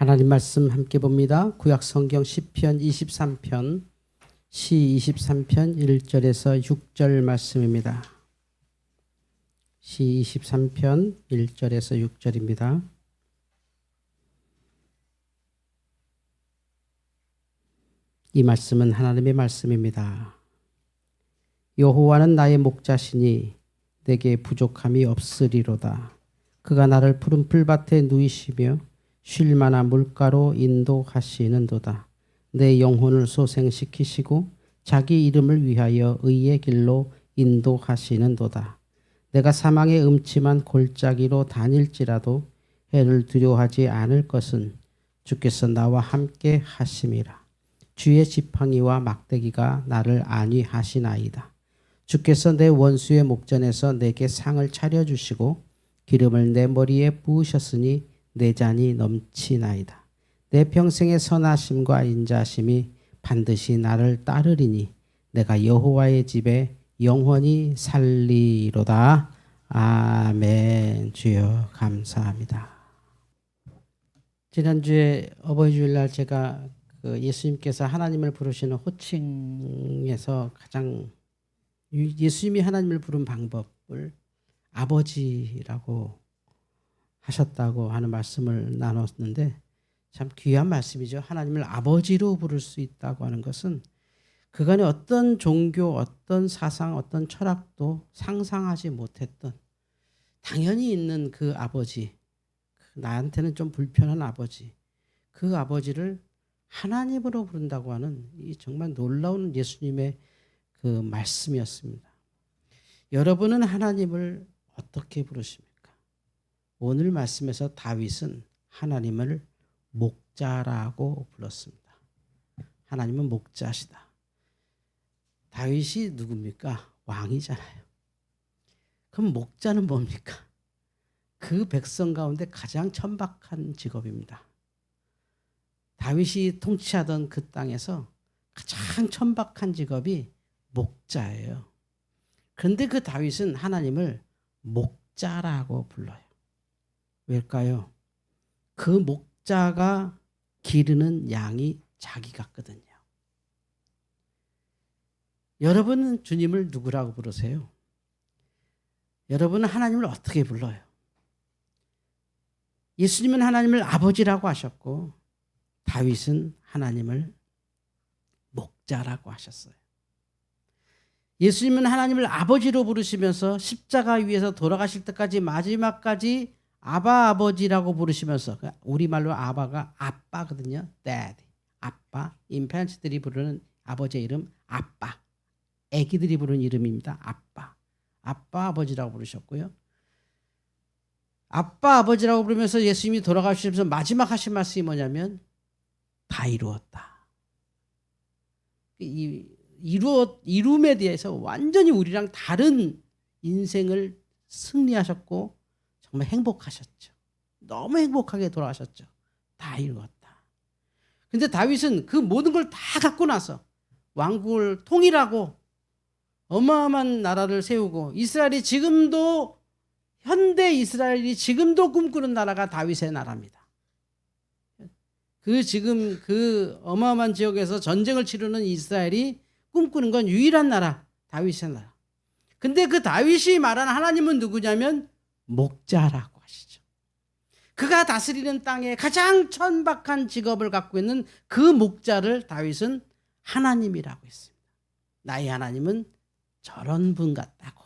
하나님 말씀 함께 봅니다. 구약 성경 시편 23편 시 23편 1절에서 6절 말씀입니다. 시 23편 1절에서 6절입니다. 이 말씀은 하나님의 말씀입니다. 여호와는 나의 목자시니 내게 부족함이 없으리로다. 그가 나를 푸른 풀밭에 누이시며 쉴 만한 물가로 인도하시는도다. 내 영혼을 소생시키시고 자기 이름을 위하여 의의 길로 인도하시는도다. 내가 사망의 음침한 골짜기로 다닐지라도 해를 두려워하지 않을 것은 주께서 나와 함께 하심이라. 주의 지팡이와 막대기가 나를 안위하시나이다. 주께서 내 원수의 목전에서 내게 상을 차려주시고 기름을 내 머리에 부으셨으니 내 잔이 넘치나이다. 내 평생의 선하심과 인자심이 반드시 나를 따르리니 내가 여호와의 집에 영원히 살리로다. 아멘. 주여 감사합니다. 지난주에 어버이 주일날 제가 예수님께서 하나님을 부르시는 호칭에서 가장 예수님이 하나님을 부른 방법을 아버지라고 하셨다고 하는 말씀을 나눴는데 참 귀한 말씀이죠. 하나님을 아버지로 부를 수 있다고 하는 것은 그간의 어떤 종교, 어떤 사상, 어떤 철학도 상상하지 못했던 당연히 있는 그 아버지, 나한테는 좀 불편한 아버지, 그 아버지를 하나님으로 부른다고 하는 이 정말 놀라운 예수님의 그 말씀이었습니다. 여러분은 하나님을 어떻게 부르십니까? 오늘 말씀에서 다윗은 하나님을 목자라고 불렀습니다. 하나님은 목자시다. 다윗이 누굽니까? 왕이잖아요. 그럼 목자는 뭡니까? 그 백성 가운데 가장 천박한 직업입니다. 다윗이 통치하던 그 땅에서 가장 천박한 직업이 목자예요. 그런데 그 다윗은 하나님을 목자라고 불러요. 왜일까요? 그 목자가 기르는 양이 자기 같거든요. 여러분은 주님을 누구라고 부르세요? 여러분은 하나님을 어떻게 불러요? 예수님은 하나님을 아버지라고 하셨고 다윗은 하나님을 목자라고 하셨어요. 예수님은 하나님을 아버지로 부르시면서 십자가 위에서 돌아가실 때까지 마지막까지 아바 아버지라고 부르시면서 우리말로 아바가 아빠거든요. Dad, 아빠. 인펜트들이 부르는 아버지의 이름 아빠. 애기들이 부르는 이름입니다. 아빠. 아빠 아버지라고 부르셨고요. 아빠 아버지라고 부르면서 예수님이 돌아가시면서 마지막 하신 말씀이 뭐냐면 다 이루었다. 이 이룸에 대해서 완전히 우리랑 다른 인생을 승리하셨고 정말 행복하셨죠. 너무 행복하게 돌아가셨죠. 다 이루었다. 근데 다윗은 그 모든 걸 다 갖고 나서 왕국을 통일하고 어마어마한 나라를 세우고 이스라엘이 지금도 현대 이스라엘이 지금도 꿈꾸는 나라가 다윗의 나라입니다. 지금 그 어마어마한 지역에서 전쟁을 치르는 이스라엘이 꿈꾸는 건 유일한 나라, 다윗의 나라. 근데 그 다윗이 말하는 하나님은 누구냐면 목자라고 하시죠. 그가 다스리는 땅에 가장 천박한 직업을 갖고 있는 그 목자를 다윗은 하나님이라고 했습니다. 나의 하나님은 저런 분 같다고.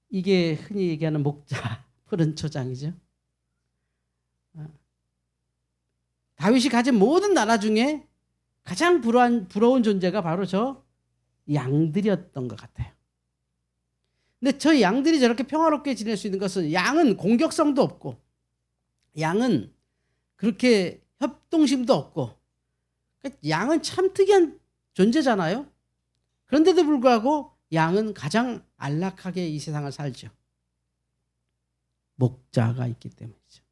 이게 흔히 얘기하는 목자, 푸른 초장이죠. 다윗이 가진 모든 나라 중에 가장 부러운 존재가 바로 저 양들이었던 것 같아요. 근데 저 양들이 저렇게 평화롭게 지낼 수 있는 것은 양은 공격성도 없고 양은 그렇게 협동심도 없고 양은 참 특이한 존재잖아요. 그런데도 불구하고 양은 가장 안락하게 이 세상을 살죠. 목자가 있기 때문이죠.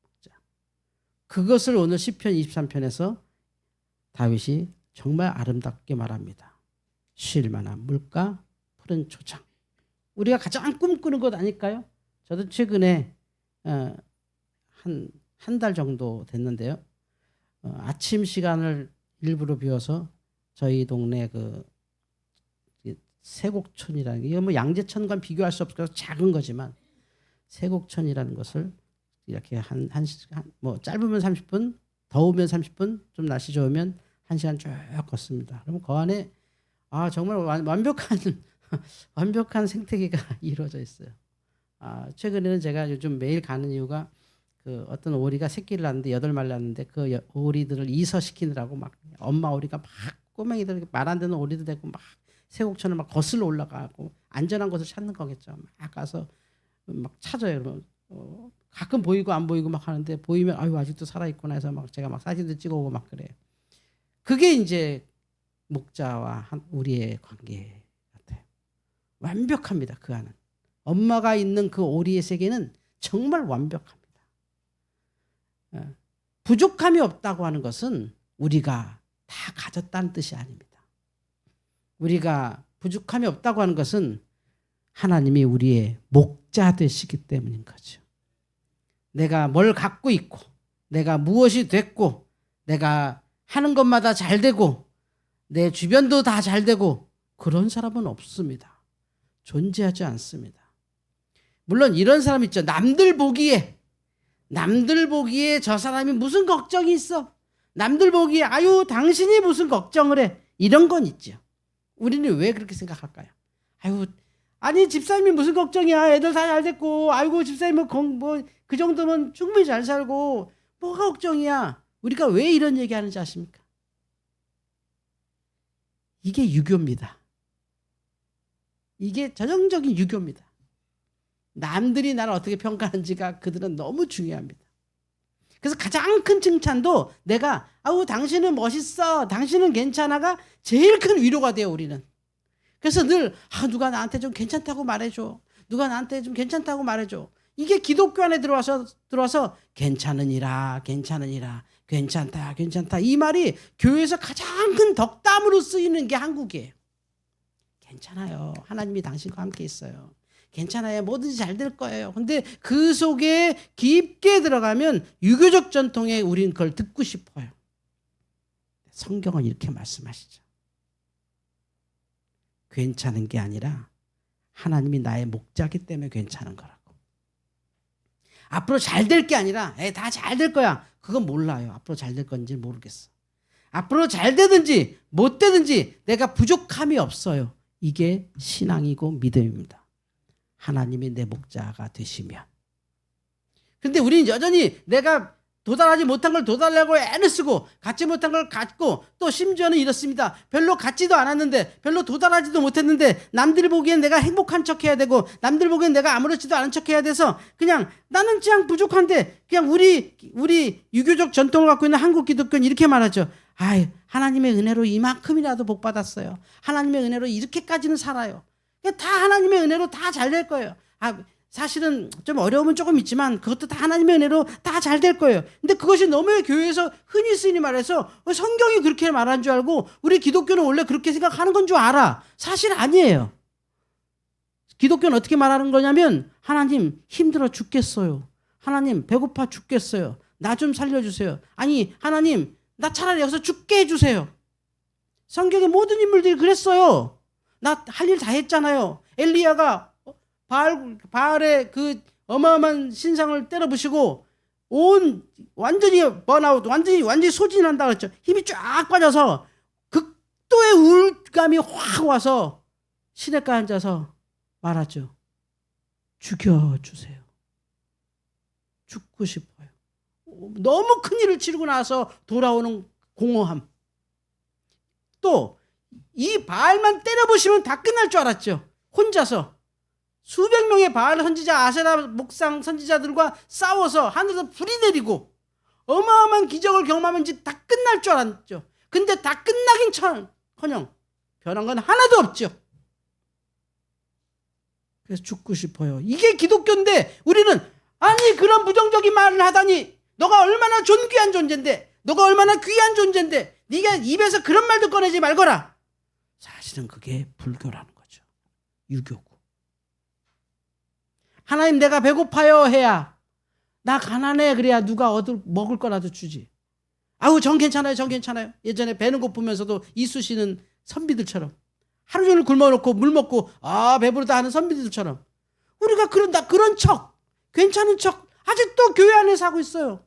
목자. 그것을 오늘 시편 23편에서 다윗이 정말 아름답게 말합니다. 쉴 만한 물가, 푸른 초장. 우리가 가장 꿈꾸는 것 아닐까요? 저도 최근에 한 달 정도 됐는데요. 아침 시간을 일부러 비워서 저희 동네 그 세곡촌이라는 게, 이거 뭐 양재천과 비교할 수 없어서 작은 거지만 세곡촌이라는 것을 이렇게 뭐 짧으면 30분, 더우면 30분, 좀 날씨 좋으면 1시간 쭉 걷습니다. 그럼 그 안에 정말 완벽한 완벽한 생태계가 이루어져 있어요. 최근에는 제가 요즘 매일 가는 이유가 그 어떤 오리가 새끼를 낳는데 8마리 낳는데 그 오리들을 이서시키느라고 막 엄마 오리가 막 꼬맹이들 말 안 되는 오리도 되고 막 세곡천을 막 거슬러 올라가고 안전한 곳을 찾는 거겠죠. 막 가서 막 찾아요. 그러면 가끔 보이고 안 보이고 막 하는데 보이면 아직도 살아있구나 해서 막 제가 막 사진도 찍어오고 막 그래요. 그게 이제 목자와 우리의 관계 같아요. 완벽합니다. 그 안은. 엄마가 있는 그 오리의 세계는 정말 완벽합니다. 부족함이 없다고 하는 것은 우리가 다 가졌다는 뜻이 아닙니다. 우리가 부족함이 없다고 하는 것은 하나님이 우리의 목자 되시기 때문인 거죠. 내가 뭘 갖고 있고 내가 무엇이 됐고 내가 하는 것마다 잘 되고 내 주변도 다 잘 되고 그런 사람은 없습니다. 존재하지 않습니다. 물론 이런 사람 있죠. 남들 보기에 저 사람이 무슨 걱정이 있어. 남들 보기에 당신이 무슨 걱정을 해. 이런 건 있죠. 우리는 왜 그렇게 생각할까요? 아니 집사님이 무슨 걱정이야. 애들 다 잘 됐고 집사님은 뭐 그 정도면 충분히 잘 살고 뭐가 걱정이야. 우리가 왜 이런 얘기하는지 아십니까? 이게 유교입니다. 이게 전형적인 유교입니다. 남들이 나를 어떻게 평가하는지가 그들은 너무 중요합니다. 그래서 가장 큰 칭찬도 내가 당신은 멋있어, 당신은 괜찮아가 제일 큰 위로가 돼요. 우리는. 그래서 늘 누가 나한테 좀 괜찮다고 말해줘. 누가 나한테 좀 괜찮다고 말해줘. 이게 기독교 안에 들어와서 괜찮으니라 괜찮다 이 말이 교회에서 가장 큰 덕담으로 쓰이는 게 한국이에요. 괜찮아요. 하나님이 당신과 함께 있어요. 괜찮아요. 뭐든지 잘 될 거예요. 근데 그 속에 깊게 들어가면 유교적 전통에 우린 그걸 듣고 싶어요. 성경은 이렇게 말씀하시죠. 괜찮은 게 아니라 하나님이 나의 목자기 때문에 괜찮은 거라고. 앞으로 잘 될 게 아니라 다 잘 될 거야. 그건 몰라요. 앞으로 잘 될 건지 모르겠어. 앞으로 잘 되든지 못 되든지 내가 부족함이 없어요. 이게 신앙이고 믿음입니다. 하나님이 내 목자가 되시면. 그런데 우리는 여전히 내가 도달하지 못한 걸 도달하려고 애를 쓰고 갖지 못한 걸 갖고 또 심지어는 이렇습니다. 별로 갖지도 않았는데 별로 도달하지도 못했는데 남들이 보기엔 내가 행복한 척해야 되고 남들 보기엔 내가 아무렇지도 않은 척해야 돼서 그냥 나는 그냥 부족한데 그냥 우리 유교적 전통을 갖고 있는 한국 기독교는 이렇게 말하죠. 하나님의 은혜로 이만큼이라도 복 받았어요. 하나님의 은혜로 이렇게까지는 살아요. 다 하나님의 은혜로 다 잘 될 거예요. 사실은 좀 어려움은 조금 있지만 그것도 다 하나님의 은혜로 다 잘 될 거예요. 근데 그것이 너무 교회에서 흔히 쓰이는 말에서 성경이 그렇게 말한 줄 알고 우리 기독교는 원래 그렇게 생각하는 건 줄 알아. 사실 아니에요. 기독교는 어떻게 말하는 거냐면 하나님 힘들어 죽겠어요. 하나님 배고파 죽겠어요. 나 좀 살려주세요. 아니 하나님 나 차라리 여기서 죽게 해주세요. 성경의 모든 인물들이 그랬어요. 나 할 일 다 했잖아요. 엘리야가 바알의 그 어마어마한 신상을 때려 부시고 완전히 번아웃, 완전히 소진이 난다 그랬죠. 힘이 쫙 빠져서 극도의 우울감이 확 와서 시냇가에 앉아서 말하죠. 죽여주세요. 죽고 싶어요. 너무 큰 일을 치르고 나서 돌아오는 공허함. 또 이 바알만 때려부시면 다 끝날 줄 알았죠. 혼자서 수백 명의 바알 선지자, 아세라 목상 선지자들과 싸워서 하늘에서 불이 내리고 어마어마한 기적을 경험하면 이제 다 끝날 줄 알았죠. 근데 다 끝나긴 커녕 변한 건 하나도 없죠. 그래서 죽고 싶어요. 이게 기독교인데 우리는 그런 부정적인 말을 하다니 너가 얼마나 존귀한 존재인데 너가 얼마나 귀한 존재인데 네가 입에서 그런 말도 꺼내지 말거라. 사실은 그게 불교라는 거죠. 유교고. 하나님 내가 배고파요 해야, 나 가난해 그래야 누가 먹을 거라도 주지. 아우 전 괜찮아요, 전 괜찮아요. 예전에 배는 고프면서도 이쑤시는 선비들처럼 하루 종일 굶어놓고 물 먹고 배부르다 하는 선비들처럼 우리가 그런 척, 괜찮은 척 아직도 교회 안에 사고 있어요.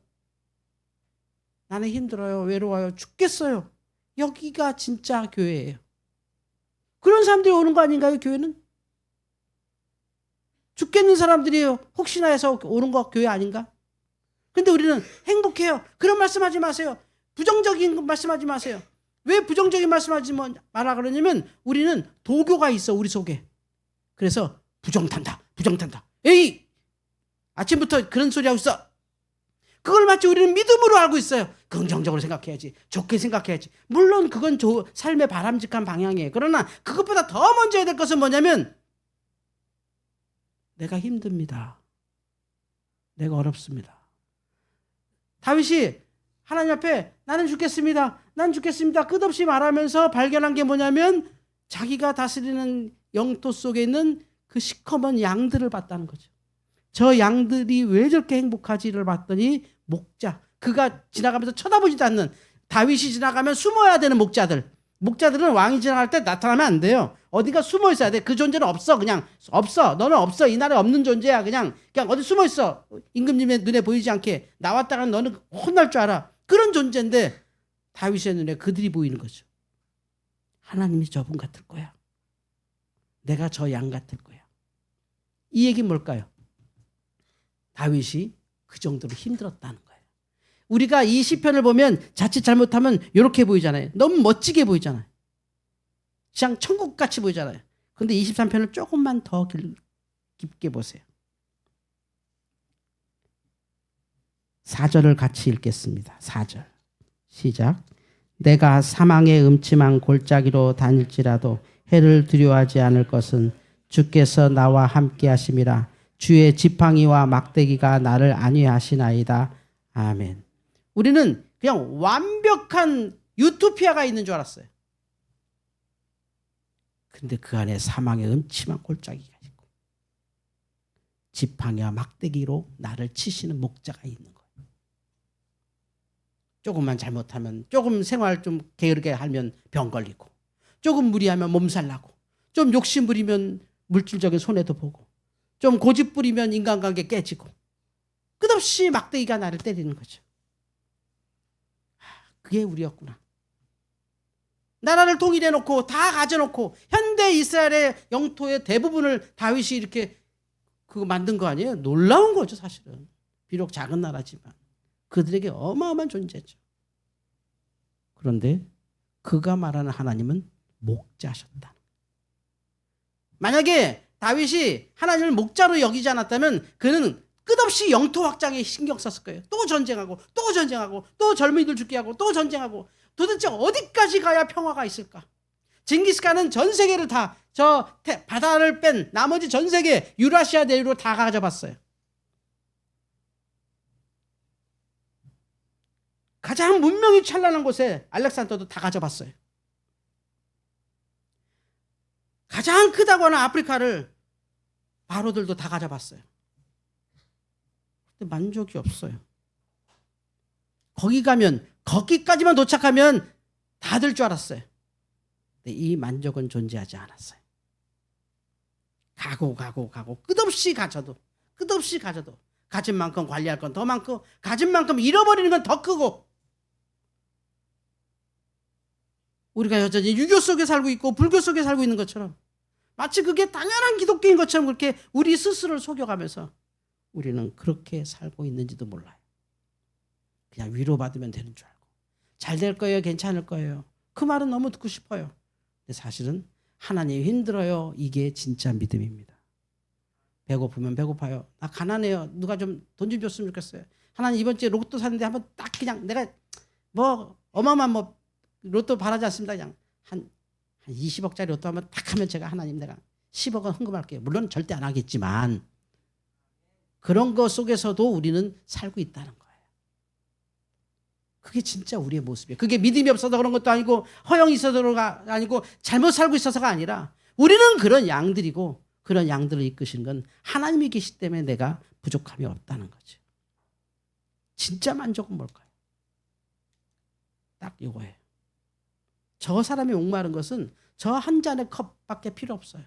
나는 힘들어요, 외로워요, 죽겠어요. 여기가 진짜 교회예요. 그런 사람들이 오는 거 아닌가요? 교회는 죽겠는 사람들이 혹시나 해서 오는 거 교회 아닌가? 근데 우리는 행복해요. 그런 말씀하지 마세요. 부정적인 말씀하지 마세요. 왜 부정적인 말씀하지 마라 그러냐면 우리는 도교가 있어, 우리 속에. 그래서 부정탄다. 에이, 아침부터 그런 소리 하고 있어. 그걸 마치 우리는 믿음으로 알고 있어요. 긍정적으로 생각해야지, 좋게 생각해야지. 물론 그건 삶의 바람직한 방향이에요. 그러나 그것보다 더 먼저 해야 될 것은 뭐냐면, 내가 힘듭니다. 내가 어렵습니다. 다윗이 하나님 앞에 나는 죽겠습니다, 난 죽겠습니다 끝없이 말하면서 발견한 게 뭐냐면, 자기가 다스리는 영토 속에 있는 그 시커먼 양들을 봤다는 거죠. 저 양들이 왜 저렇게 행복하지를 봤더니, 목자, 그가 지나가면서 쳐다보지도 않는, 다윗이 지나가면 숨어야 되는 목자들은 왕이 지나갈 때 나타나면 안 돼요. 어디가 숨어 있어야 돼. 그 존재는 없어. 그냥 없어. 너는 없어. 이 나라에 없는 존재야. 그냥 어디 숨어 있어. 임금님의 눈에 보이지 않게. 나왔다가 너는 혼날 줄 알아. 그런 존재인데 다윗의 눈에 그들이 보이는 거죠. 하나님이 저분 같을 거야. 내가 저 양 같을 거야. 이 얘기는 뭘까요? 다윗이 그 정도로 힘들었다는 거예요. 우리가 이 시편을 보면 자칫 잘못하면 이렇게 보이잖아요. 너무 멋지게 보이잖아요. 그냥 천국같이 보이잖아요. 그런데 23편을 조금만 더 깊게 보세요. 4절을 같이 읽겠습니다. 4절 시작. 내가 사망의 음침한 골짜기로 다닐지라도 해를 두려워하지 않을 것은 주께서 나와 함께 하심이라. 주의 지팡이와 막대기가 나를 안위하시나이다. 아멘. 우리는 그냥 완벽한 유토피아가 있는 줄 알았어요. 근데 그 안에 사망의 음침한 골짜기가 있고 지팡이와 막대기로 나를 치시는 목자가 있는 거예요. 조금만 잘못하면, 조금 생활 좀 게으르게 하면 병 걸리고, 조금 무리하면 몸살 나고, 좀 욕심 부리면 물질적인 손해도 보고, 좀 고집 부리면 인간관계 깨지고, 끝없이 막대기가 나를 때리는 거죠. 그게 우리였구나. 나라를 통일해놓고 다 가져놓고 현대 이스라엘의 영토의 대부분을 다윗이 이렇게 그거 만든 거 아니에요? 놀라운 거죠, 사실은. 비록 작은 나라지만 그들에게 어마어마한 존재죠. 그런데 그가 말하는 하나님은 목자셨다. 만약에 다윗이 하나님을 목자로 여기지 않았다면 그는 끝없이 영토 확장에 신경 썼을 거예요. 또 전쟁하고 또 전쟁하고 또 젊은이들 죽게 하고 또 전쟁하고, 도대체 어디까지 가야 평화가 있을까? 징기스칸은 전 세계를 다, 저 바다를 뺀 나머지 전 세계 유라시아 대륙으로 다 가져봤어요. 가장 문명이 찬란한 곳에 알렉산더도 다 가져봤어요. 가장 크다고 하는 아프리카를 바로들도 다 가져봤어요. 근데 만족이 없어요. 거기 가면, 거기까지만 도착하면 다 될 줄 알았어요. 근데 이 만족은 존재하지 않았어요. 가고 끝없이 가져도 가진 만큼 관리할 건 더 많고, 가진 만큼 잃어버리는 건 더 크고, 우리가 여전히 유교 속에 살고 있고 불교 속에 살고 있는 것처럼, 마치 그게 당연한 기독교인 것처럼 그렇게 우리 스스로를 속여가면서 우리는 그렇게 살고 있는지도 몰라요. 그냥 위로받으면 되는 줄 알고, 잘 될 거예요, 괜찮을 거예요, 그 말은 너무 듣고 싶어요. 근데 사실은 하나님이 힘들어요, 이게 진짜 믿음입니다. 배고프면 배고파요, 나 가난해요, 누가 좀 돈 좀 줬으면 좋겠어요. 하나님 이번 주에 로또 샀는데 한번 딱 그냥 내가 뭐 어마어마한 로또 바라지 않습니다. 그냥 한 20억짜리 로또 한번 딱 하면 제가 하나님 내가 10억은 헌금할게요. 물론 절대 안 하겠지만 그런 것 속에서도 우리는 살고 있다는 거예요. 그게 진짜 우리의 모습이에요. 그게 믿음이 없어서 그런 것도 아니고 허영이 있어서가 아니고 잘못 살고 있어서가 아니라 우리는 그런 양들이고 그런 양들을 이끄시는 건 하나님이 계시기 때문에 내가 부족함이 없다는 거죠. 진짜 만족은 뭘까요? 딱 이거예요. 저 사람이 목마른 것은 저 한 잔의 컵밖에 필요 없어요.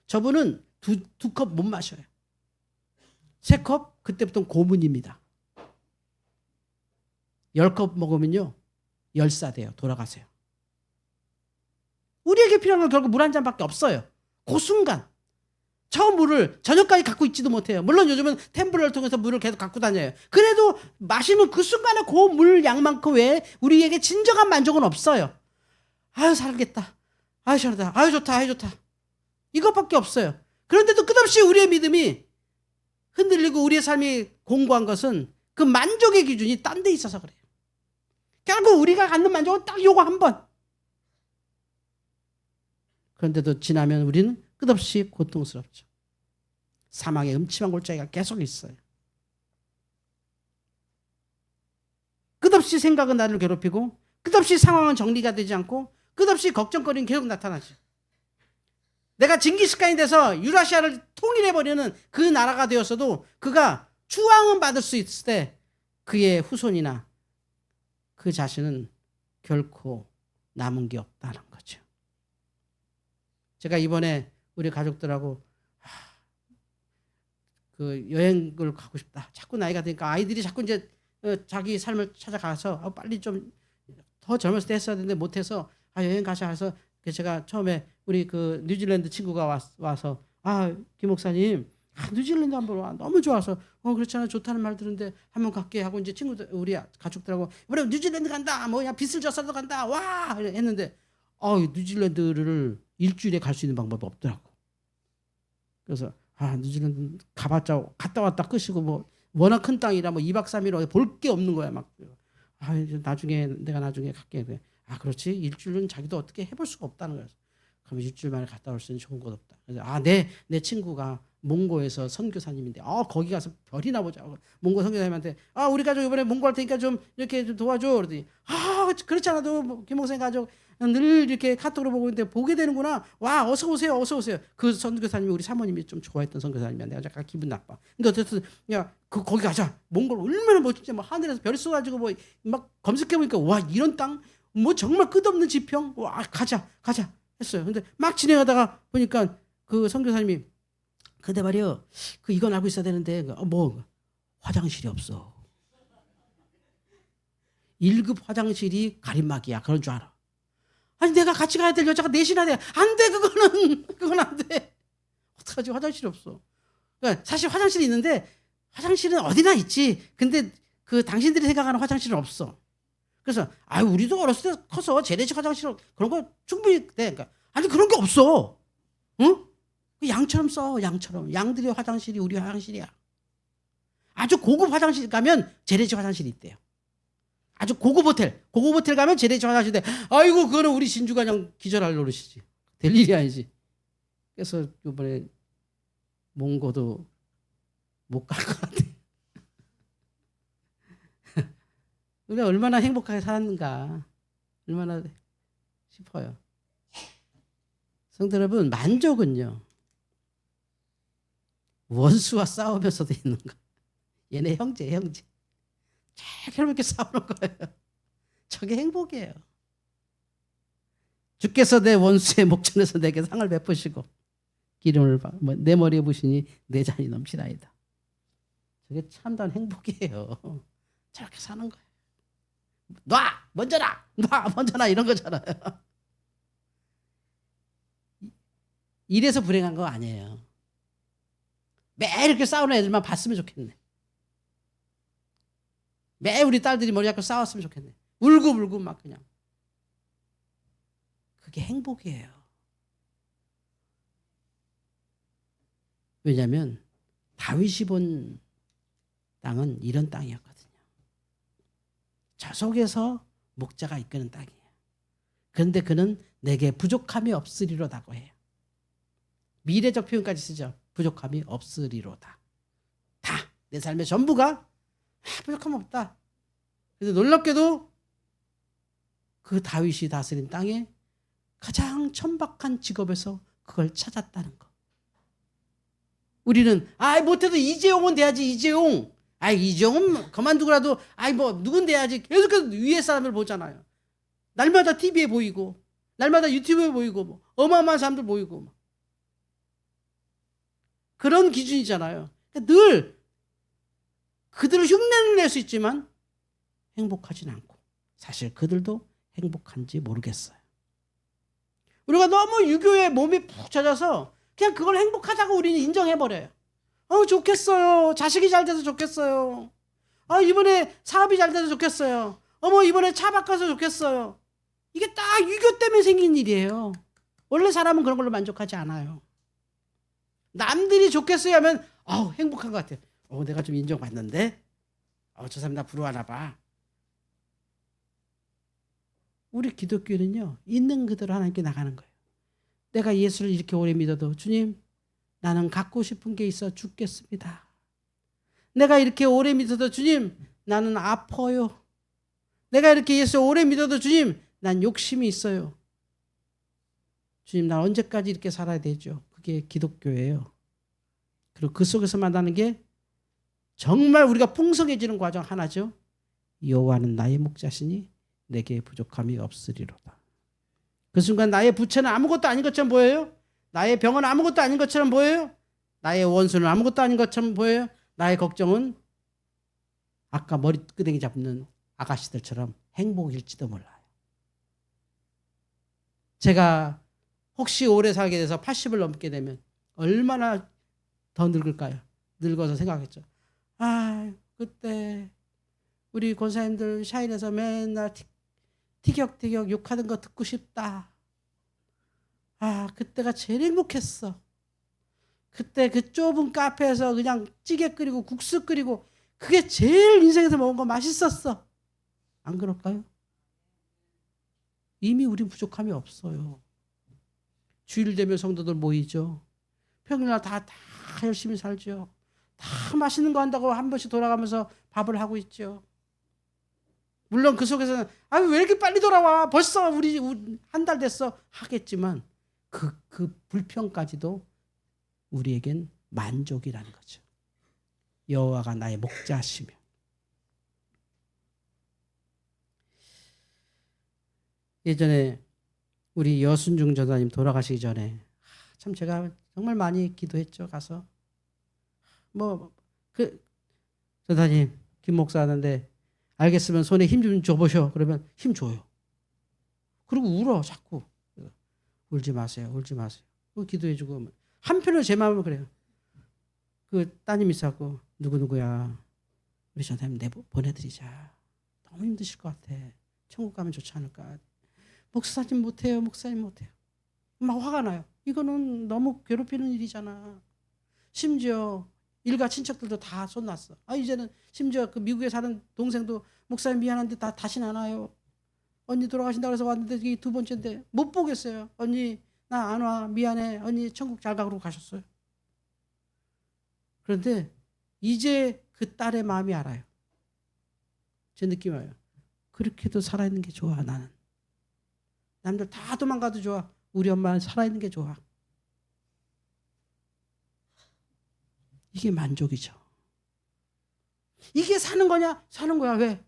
저분은 두 컵 못 마셔요. 3컵 그때부터 고문입니다. 10컵 먹으면요 열사돼요. 돌아가세요. 우리에게 필요한 건 결국 물 한 잔밖에 없어요. 그 순간 저 물을 저녁까지 갖고 있지도 못해요. 물론 요즘은 템블러를 통해서 물을 계속 갖고 다녀요. 그래도 마시는 그 순간에 그 물 양만큼 외에 우리에게 진정한 만족은 없어요. 아유 살겠다. 아유 시원하다. 아유 좋다. 아유 좋다. 이것밖에 없어요. 그런데도 끝없이 우리의 믿음이 흔들리고 우리의 삶이 공고한 것은 그 만족의 기준이 딴 데 있어서 그래요. 결국 우리가 갖는 만족은 딱 요거 한 번. 그런데도 지나면 우리는 끝없이 고통스럽죠. 사망의 음침한 골짜기가 계속 있어요. 끝없이 생각은 나를 괴롭히고 끝없이 상황은 정리가 되지 않고 끝없이 걱정거리는 계속 나타나죠. 내가 징기스칸이 돼서 유라시아를 통일해버리는 그 나라가 되었어도 그가 추앙은 받을 수 있을 때 그의 후손이나 그 자신은 결코 남은 게 없다는 거죠. 제가 이번에 우리 가족들하고 그 여행을 가고 싶다. 자꾸 나이가 드니까 아이들이 자꾸 이제 자기 삶을 찾아가서 빨리 좀 더 젊었을 때 했어야 되는데 못해서 여행 가자 해서 제가 처음에 우리 그 뉴질랜드 친구가 와서 김 목사님 뉴질랜드 한번 와. 너무 좋아서 그렇잖아. 좋다는 말 들은데 한번 갈게 하고 이제 친구들 우리 가족들하고 이번에 뉴질랜드 간다. 뭐야 빚을 져서도 간다. 와 했는데 뉴질랜드를 일주일에 갈 수 있는 방법이 없더라고. 그래서 뉴질랜드 가봤자 갔다 왔다 끝이고 뭐 워낙 큰 땅이라 뭐 2박 3일 볼 게 없는 거야. 막 내가 나중에 갈게. 그렇지. 일주일은 자기도 어떻게 해볼 수가 없다는 거야. 그럼 일주일 만에 갔다 올 수 있는 좋은 곳 없다. 그래서 내 친구가 몽고에서 선교사님인데 거기 가서 별이나 보자. 몽고 선교사님한테 우리 가족 이번에 몽고 할 테니까 좀 이렇게 좀 도와줘. 그러더니 그렇지 않아도 뭐, 김 목사님 가족 늘 이렇게 카톡으로 보고 있는데 보게 되는구나. 와 어서 오세요. 어서 오세요. 그 선교사님이 우리 사모님이 좀 좋아했던 선교사님이야. 내가 잠깐 기분 나빠. 근데 어쨌든 거기 가자. 몽골 얼마나 멋진지 뭐 하늘에서 별이 쏘가지고 뭐 막 검색해보니까 와 이런 땅 뭐 정말 끝없는 지평. 와 가자 했어요. 근데 막 진행하다가 보니까 그 선교사님이 근데 말이요 이건 알고 있어야 되는데 뭐 화장실이 없어. 1급 화장실이 가림막이야. 그런 줄 알아. 아니 내가 같이 가야 될 여자가 넷이나 돼. 안 돼. 그건 안 돼. 어떡하지. 화장실이 없어. 그러니까 사실 화장실이 있는데 화장실은 어디나 있지. 근데 그 당신들이 생각하는 화장실은 없어. 그래서 우리도 어렸을 때 커서 재래식 화장실 그런 거 충분히 돼. 그러니까 아니 그런 게 없어. 응? 양처럼 써. 양처럼. 양들의 화장실이 우리 화장실이야. 아주 고급 화장실 가면 재래식 화장실이 있대요. 아주 고급 호텔 가면 재래식 화장실인데 그거는 우리 진주가 그냥 기절할 노릇이지. 될 일이 아니지. 그래서 이번에 몽고도 못 갈 것 같아. 우리가 얼마나 행복하게 살았는가 얼마나 싶어요. 성도 여러분 만족은요 원수와 싸우면서도 있는 거. 얘네 형제 잘 이렇게 싸우는 거예요. 저게 행복이에요. 주께서 내 원수의 목전에서 내게 상을 베푸시고 기름을 내 머리에 부시니 내 잔이 넘치나이다. 저게 참다운 행복이에요. 저렇게 사는 거예요. 먼저 놔 이런 거잖아요. 이래서 불행한 거 아니에요. 매일 이렇게 싸우는 애들만 봤으면 좋겠네. 매일 우리 딸들이 머리 잡고 싸웠으면 좋겠네. 울고 막 그냥. 그게 행복이에요. 왜냐하면 다윗이 본 땅은 이런 땅이었거든요. 저 속에서 목자가 이끄는 땅이에요. 그런데 그는 내게 부족함이 없으리로다고 해요. 미래적 표현까지 쓰죠. 부족함이 없으리로다. 다 내 삶의 전부가 부족함 없다. 그래서 놀랍게도 그 다윗이 다스린 땅에 가장 천박한 직업에서 그걸 찾았다는 거. 우리는 못해도 이재용은 돼야지. 이재용. 이재용은 그만두고라도 뭐 누군 돼야지. 계속해서 위에 사람을 보잖아요. 날마다 TV에 보이고 날마다 유튜브에 보이고 뭐 어마어마한 사람들 보이고 뭐. 그런 기준이잖아요. 그러니까 늘 그들을 흉내는 낼 수 있지만 행복하진 않고 사실 그들도 행복한지 모르겠어요. 우리가 너무 유교에 몸이 푹 젖어서 그냥 그걸 행복하다고 우리는 인정해버려요. 좋겠어요. 자식이 잘 돼서 좋겠어요. 이번에 사업이 잘 돼서 좋겠어요. 이번에 차 바꿔서 좋겠어요. 이게 딱 유교 때문에 생긴 일이에요. 원래 사람은 그런 걸로 만족하지 않아요. 남들이 좋겠어요 하면 행복한 것 같아요. 내가 좀 인정받는데 저 사람 나 부러워하나 봐. 우리 기독교는요, 있는 그대로 하나님께 나가는 거예요. 내가 예수를 이렇게 오래 믿어도 주님, 나는 갖고 싶은 게 있어 죽겠습니다. 내가 이렇게 오래 믿어도 주님, 나는 아파요. 내가 이렇게 예수 오래 믿어도 주님, 난 욕심이 있어요. 주님, 난 언제까지 이렇게 살아야 되죠? 그게 기독교예요. 그리고 그 속에서 만나는 게 정말 우리가 풍성해지는 과정 하나죠. 여호와는 나의 목자시니 내게 부족함이 없으리로다. 그 순간 나의 부채는 아무것도 아닌 것처럼 보여요. 나의 병은 아무것도 아닌 것처럼 보여요. 나의 원수는 아무것도 아닌 것처럼 보여요. 나의 걱정은 아까 머리끄댕이 잡는 아가씨들처럼 행복일지도 몰라요. 제가 혹시 오래 살게 돼서 80을 넘게 되면 얼마나 더 늙을까요? 늙어서 생각했죠. 그때 우리 권사님들 샤인에서 맨날 티격태격 욕하는 거 듣고 싶다. 그때가 제일 행복했어. 그때 그 좁은 카페에서 그냥 찌개 끓이고 국수 끓이고 그게 제일 인생에서 먹은 거 맛있었어. 안 그럴까요? 이미 우린 부족함이 없어요. 주일 되면 성도들 모이죠. 평일날 다 열심히 살죠. 다 맛있는 거 한다고 한 번씩 돌아가면서 밥을 하고 있죠. 물론 그 속에서는 왜 이렇게 빨리 돌아와? 벌써 우리 한 달 됐어. 하겠지만 그 불평까지도 우리에겐 만족이라는 거죠. 여호와가 나의 목자시며. 예전에 우리 여순중 전사님 돌아가시기 전에 참 제가 정말 많이 기도했죠. 가서 전사님 김 목사 하는데 알겠으면 손에 힘 좀 줘보셔. 그러면 힘 줘요. 그리고 울어 자꾸. 울지 마세요. 울지 마세요. 기도해주고 한편으로 제 마음은 그래요. 그 따님 있어갖고 누구누구야 우리 전사님 보내드리자. 너무 힘드실 것 같아. 천국 가면 좋지 않을까. 목사님 못해요. 목사님 못해요. 막 화가 나요. 이거는 너무 괴롭히는 일이잖아. 심지어 일가 친척들도 다 손났어. 이제는 심지어 그 미국에 사는 동생도 목사님 미안한데 다시는 안 와요. 언니 돌아가신다고 해서 왔는데 이게 두 번째인데 못 보겠어요. 언니 나 안 와. 미안해. 언니 천국 잘 가. 그러고 가셨어요. 그런데 이제 그 딸의 마음이 알아요. 제 느낌이 와요. 그렇게도 살아있는 게 좋아. 나는. 남들 다 도망가도 좋아. 우리 엄마는 살아있는 게 좋아. 이게 만족이죠. 이게 사는 거냐? 사는 거야. 왜?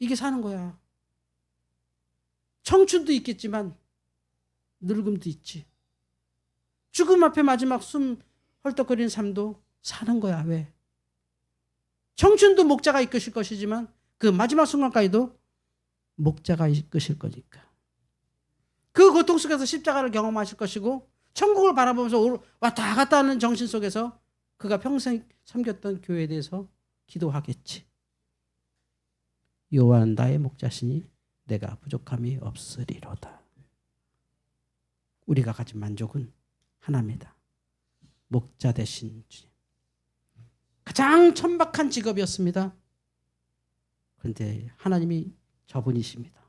이게 사는 거야. 청춘도 있겠지만 늙음도 있지. 죽음 앞에 마지막 숨 헐떡거리는 삶도 사는 거야. 왜? 청춘도 목자가 이끄실 것이지만 그 마지막 순간까지도 목자가 이끄실 거니까. 그 고통 속에서 십자가를 경험하실 것이고 천국을 바라보면서 왔다 갔다 하는 정신 속에서 그가 평생 섬겼던 교회에 대해서 기도하겠지. 여호와는 나의 목자시니 내가 부족함이 없으리로다. 우리가 가진 만족은 하나입니다. 목자 되신 주님. 가장 천박한 직업이었습니다. 그런데 하나님이 저분이십니다.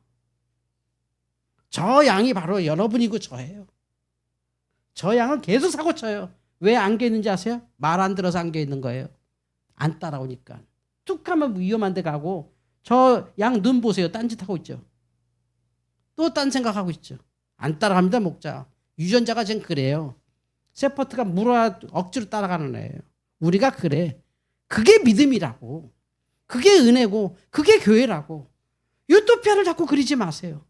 저 양이 바로 여러분이고 저예요. 저 양은 계속 사고쳐요. 왜 안겨 있는지 아세요? 말 안 들어서 안겨 있는 거예요. 안 따라오니까. 툭 하면 위험한 데 가고 저 양 눈 보세요. 딴짓하고 있죠. 또 딴 생각하고 있죠. 안 따라갑니다. 목자. 유전자가 지금 그래요. 세퍼트가 물어 억지로 따라가는 애예요. 우리가 그래. 그게 믿음이라고. 그게 은혜고 그게 교회라고. 유토피아를 자꾸 그리지 마세요.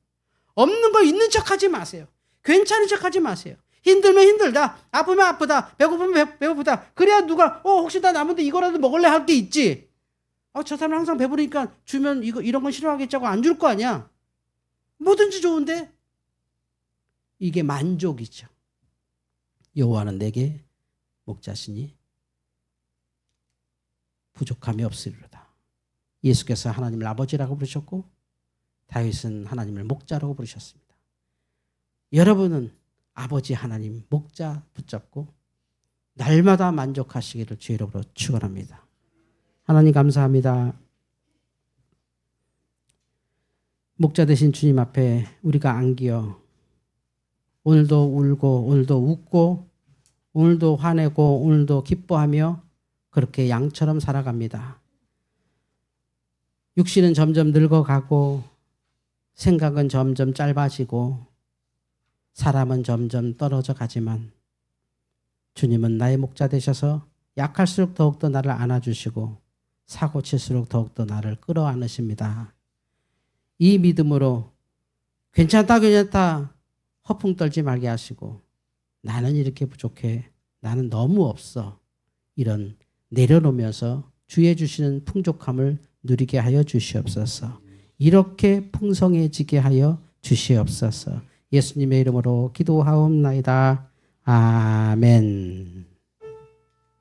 없는 거 있는 척하지 마세요. 괜찮은 척하지 마세요. 힘들면 힘들다. 아프면 아프다. 배고프면 배고프다. 그래야 누가 혹시 나 남은데 이거라도 먹을래 할 게 있지. 저 사람 항상 배부르니까 주면 이런 건 싫어하겠지 하고 안 줄 거 아니야. 뭐든지 좋은데. 이게 만족이죠. 여호와는 내게 목자시니 부족함이 없으리로다. 예수께서 하나님을 아버지라고 부르셨고 다윗은 하나님을 목자라고 부르셨습니다. 여러분은 아버지 하나님 목자 붙잡고 날마다 만족하시기를 주의 이름으로 축원합니다. 하나님 감사합니다. 목자 되신 주님 앞에 우리가 안기어 오늘도 울고 오늘도 웃고 오늘도 화내고 오늘도 기뻐하며 그렇게 양처럼 살아갑니다. 육신은 점점 늙어가고 생각은 점점 짧아지고 사람은 점점 떨어져 가지만 주님은 나의 목자 되셔서 약할수록 더욱더 나를 안아주시고 사고 칠수록 더욱더 나를 끌어안으십니다. 이 믿음으로 괜찮다 허풍 떨지 말게 하시고 나는 이렇게 부족해. 나는 너무 없어. 이런 내려놓으면서 주의 주시는 풍족함을 누리게 하여 주시옵소서. 이렇게 풍성해지게 하여 주시옵소서. 예수님의 이름으로 기도하옵나이다. 아멘.